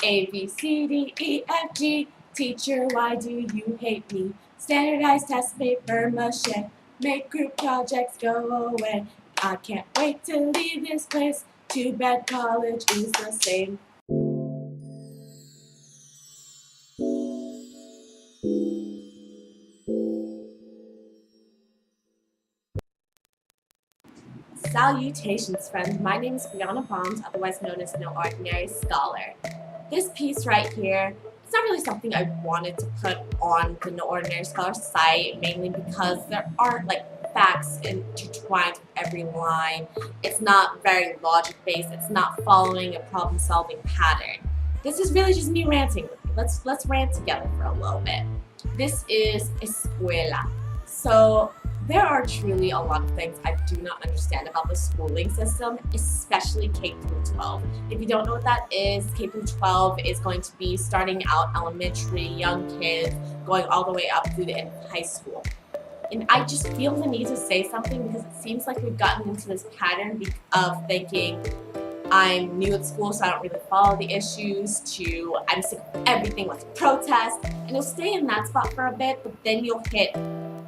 A, B, C, D, E, F, G. Teacher, why do you hate me? Standardized test paper mache. Make group projects go away. I can't wait to leave this place. Too bad college is the same. Salutations, friends. My name is Brianna Bonds, otherwise known as No Ordinary Scholar. This piece right here, it's not really something I wanted to put on the No Ordinary Scholar site, mainly because there aren't facts intertwined with every line. It's not very logic-based. It's not following a problem-solving pattern. This is really just me ranting with you. Let's rant together for a little bit. This is escuela. So there are truly a lot of things I do not understand about the schooling system, especially K through 12. If you don't know what that is, K through 12 is going to be starting out elementary, young kids, going all the way up through the end of high school. And I just feel the need to say something because it seems like we've gotten into this pattern of thinking I'm new at school, so I don't really follow the issues, to I'm sick of everything, let's protest. And you'll stay in that spot for a bit, but then you'll hit,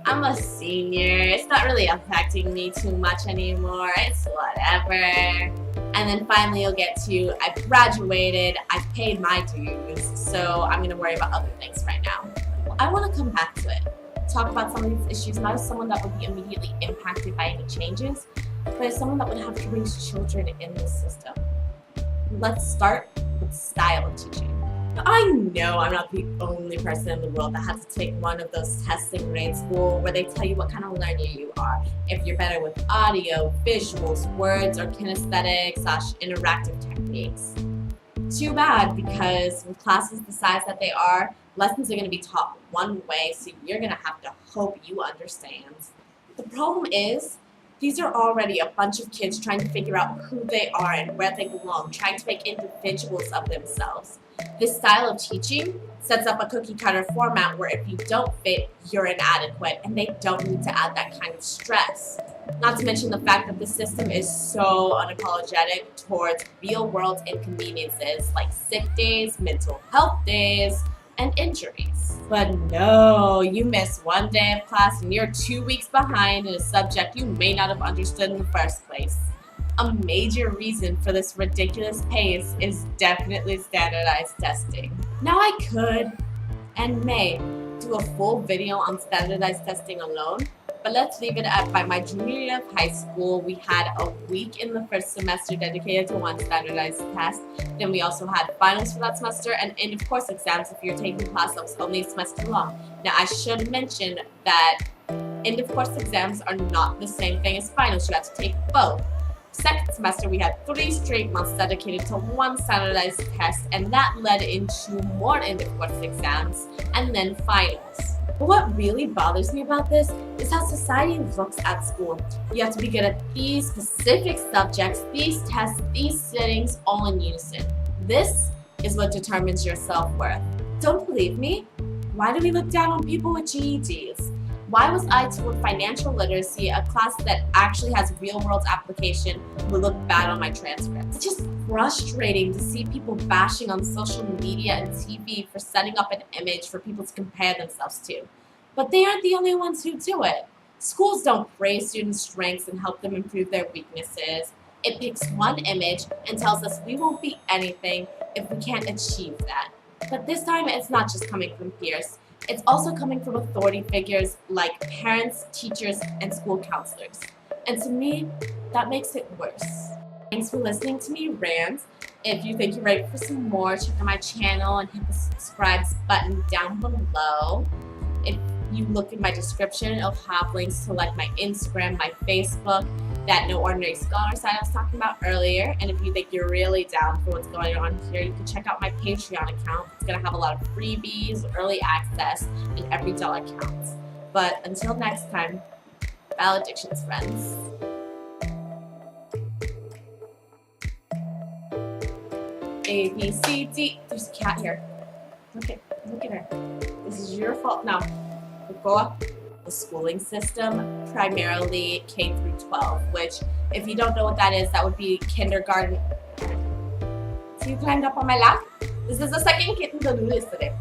I'm a senior, it's not really affecting me too much anymore, it's whatever. And then finally you'll get to, I've graduated, I've paid my dues, so I'm gonna worry about other things right now. Well, I wanna come back to it. Talk about some of these issues, not as someone that would be immediately impacted by any changes, but as someone that would have to raise children in the system. Let's start with style of teaching. Now, I know I'm not the only person in the world that has to take one of those tests in grade school where they tell you what kind of learner you are. If you're better with audio, visuals, words, or kinesthetic/interactive techniques. Too bad, because with classes the size that they are, lessons are going to be taught one way, so you're going to have to hope you understand. The problem is, these are already a bunch of kids trying to figure out who they are and where they belong, trying to make individuals of themselves. This style of teaching sets up a cookie-cutter format where if you don't fit, you're inadequate, and they don't need to add that kind of stress. Not to mention the fact that the system is so unapologetic towards real-world inconveniences like sick days, mental health days, and injuries. But no, you miss one day of class and you're 2 weeks behind in a subject you may not have understood in the first place. A major reason for this ridiculous pace is definitely standardized testing. Now I could, and may, do a full video on standardized testing alone, but let's leave it at by my junior year of high school, we had a week in the first semester dedicated to one standardized test. Then we also had finals for that semester and end of course exams if you're taking a class that was only a semester long. Now I should mention that end of course exams are not the same thing as finals. You have to take both. Second semester we had 3 straight months dedicated to one standardized test, and that led into more end of course exams and then finals. But what really bothers me about this is how society looks at school. You have to be good at these specific subjects, these tests, these sittings, all in unison. This is what determines your self-worth. Don't believe me? Why do we look down on people with GEDs? Why was I told financial literacy, a class that actually has real-world application, would look bad on my transcript? It's just frustrating to see people bashing on social media and TV for setting up an image for people to compare themselves to. But they aren't the only ones who do it. Schools don't praise students' strengths and help them improve their weaknesses. It picks one image and tells us we won't be anything if we can't achieve that. But this time it's not just coming from peers. It's also coming from authority figures like parents, teachers, and school counselors. And to me, that makes it worse. Thanks for listening to me rant. If you think you're ready for some more, check out my channel and hit the subscribe button down below. If you look in my description, it'll have links to my Instagram, my Facebook, that No Ordinary Scholar site I was talking about earlier. And if you think you're really down for what's going on here, you can check out my Patreon account. It's going to have a lot of freebies, early access, and every dollar counts. But until next time, valedictions, friends. A, B, C, D. There's a cat here. Look at her. This is your fault. Now, go up. The schooling system, primarily K through 12, which, if you don't know what that is, that would be kindergarten. So you climbed up on my lap? This is the second kitten to do this today.